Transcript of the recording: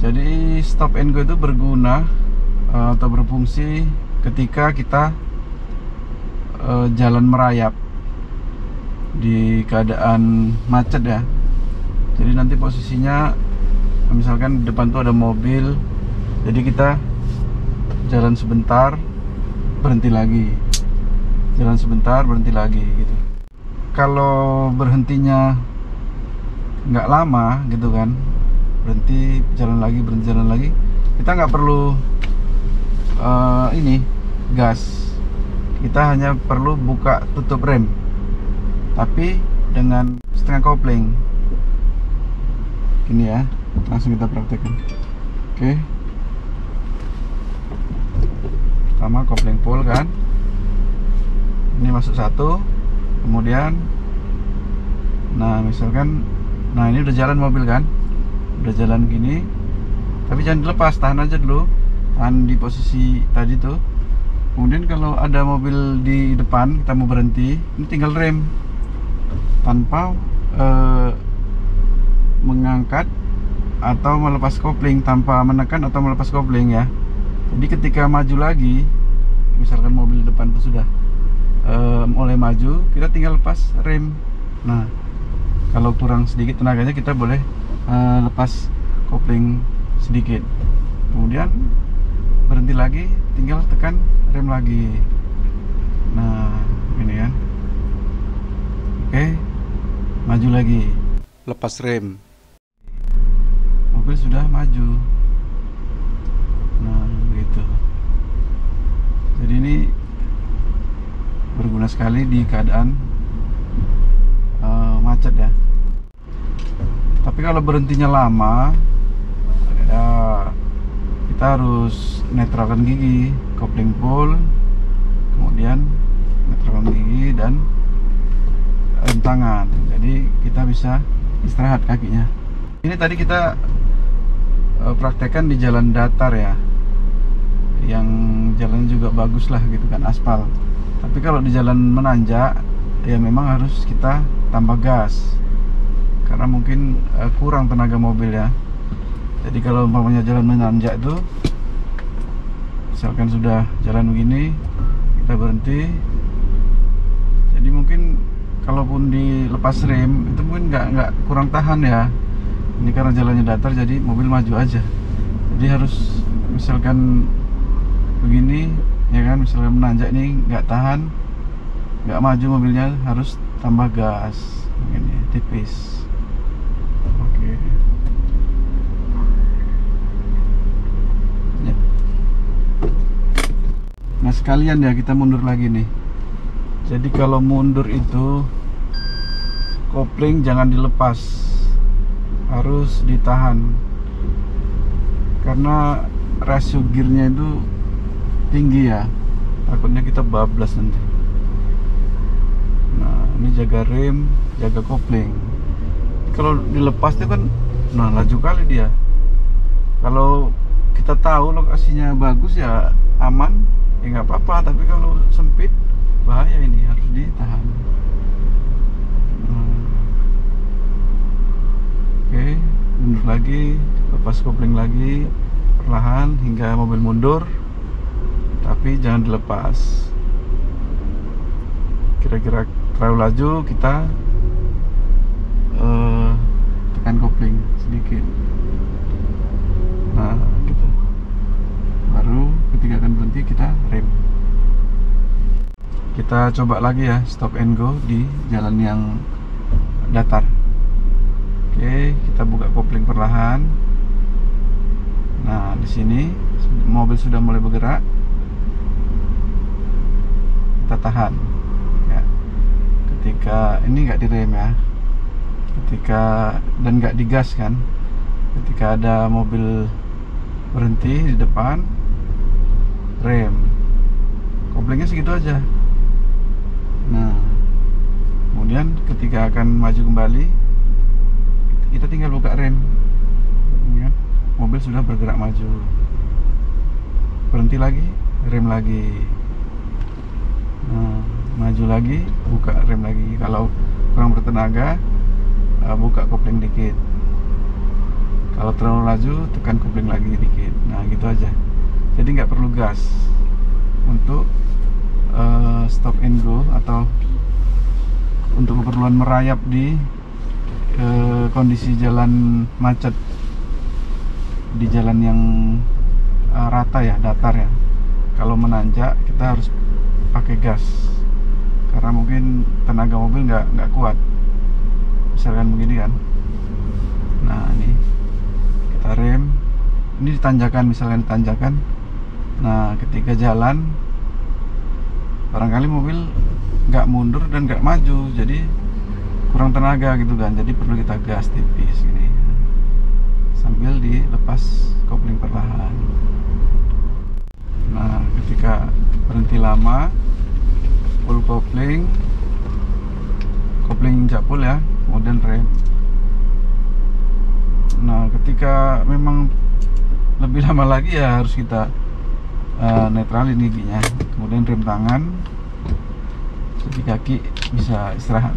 Jadi stop and go itu berguna atau berfungsi ketika kita jalan merayap di keadaan macet ya. Jadi nanti posisinya misalkan di depan tuh ada mobil, jadi kita jalan sebentar berhenti lagi, jalan sebentar berhenti lagi gitu. Kalau berhentinya nggak lama gitu kan, berhenti jalan lagi, berhenti jalan lagi, kita nggak perlu ini gas, kita hanya perlu buka tutup rem tapi dengan setengah kopling. Ini ya, langsung kita praktekkan. Oke, pertama kopling full kan, ini masuk satu, kemudian nah misalkan, nah ini udah jalan mobil kan, udah jalan gini, tapi jangan dilepas, tahan aja dulu, tahan di posisi tadi tuh. Kemudian kalau ada mobil di depan kita mau berhenti, ini tinggal rem tanpa mengangkat atau melepas kopling, tanpa menekan atau melepas kopling ya. Jadi ketika maju lagi, misalkan mobil di depan itu sudah mulai maju, kita tinggal lepas rem. Nah, kalau kurang sedikit tenaganya kita boleh lepas kopling sedikit, kemudian berhenti lagi, tinggal tekan rem lagi. Nah ini kan, oke, maju lagi, lepas rem, mobil sudah maju. Nah begitu. Jadi ini berguna sekali di keadaan macet ya. Tapi kalau berhentinya lama ya, kita harus netralkan gigi, kopling full, kemudian netralkan gigi dan rem tangan. Jadi kita bisa istirahat kakinya. Ini tadi kita praktekkan di jalan datar ya, yang jalannya juga bagus lah gitu kan, aspal. Tapi kalau di jalan menanjak ya memang harus kita tambah gas, karena mungkin kurang tenaga mobil ya. Jadi kalau umpamanya jalan menanjak itu, misalkan sudah jalan begini, kita berhenti. Jadi mungkin kalaupun dilepas rem itu mungkin nggak kurang tahan ya. Ini karena jalannya datar, jadi mobil maju aja. Jadi harus misalkan begini ya kan, misalkan menanjak ini nggak tahan, nggak maju mobilnya, harus tambah gas begini tipis. Oke. Nah sekalian ya kita mundur lagi nih. Jadi kalau mundur itu kopling jangan dilepas, harus ditahan, karena rasio gearnya itu tinggi ya, takutnya kita bablas nanti. Nah ini jaga rem, jaga kopling. Kalau dilepas itu kan, nah laju kali dia. Kalau kita tahu lokasinya bagus ya aman, ya nggak apa-apa. Tapi kalau sempit bahaya, ini harus ditahan. Oke, mundur lagi, lepas kopling lagi perlahan hingga mobil mundur, tapi jangan dilepas. Kira-kira terlalu laju, kita tekan kopling sedikit. Nah gitu, baru ketika akan berhenti kita rem. Kita coba lagi ya, stop and go di jalan yang datar. Oke, kita buka kopling perlahan. Nah di sini mobil sudah mulai bergerak, kita tahan ya. Ketika ini nggak direm ya, ketika dan nggak digas kan, ketika ada mobil berhenti di depan, rem, koplingnya segitu aja. Nah kemudian ketika akan maju kembali, kita tinggal buka rem ya. Mobil sudah bergerak maju, berhenti lagi, rem lagi. Nah maju lagi, buka rem lagi. Kalau kurang bertenaga, buka kopling dikit. Kalau terlalu laju, tekan kopling lagi dikit. Nah gitu aja. Jadi nggak perlu gas untuk stop and go atau untuk keperluan merayap di kondisi jalan macet, di jalan yang rata ya, datar ya. Kalau menanjak kita harus pakai gas karena mungkin tenaga mobil nggak kuat, misalkan begini kan. Nah ini kita rem, ini ditanjakan, misalkan ditanjakan. Nah ketika jalan barangkali mobil nggak mundur dan nggak maju, jadi kurang tenaga gitu kan. Jadi perlu kita gas tipis gini sambil dilepas kopling perlahan. Nah ketika berhenti lama, full kopling jakpul ya, kemudian rem. Nah ketika memang lebih lama lagi ya harus kita netralin giginya, kemudian rem tangan, jadi kaki bisa istirahat.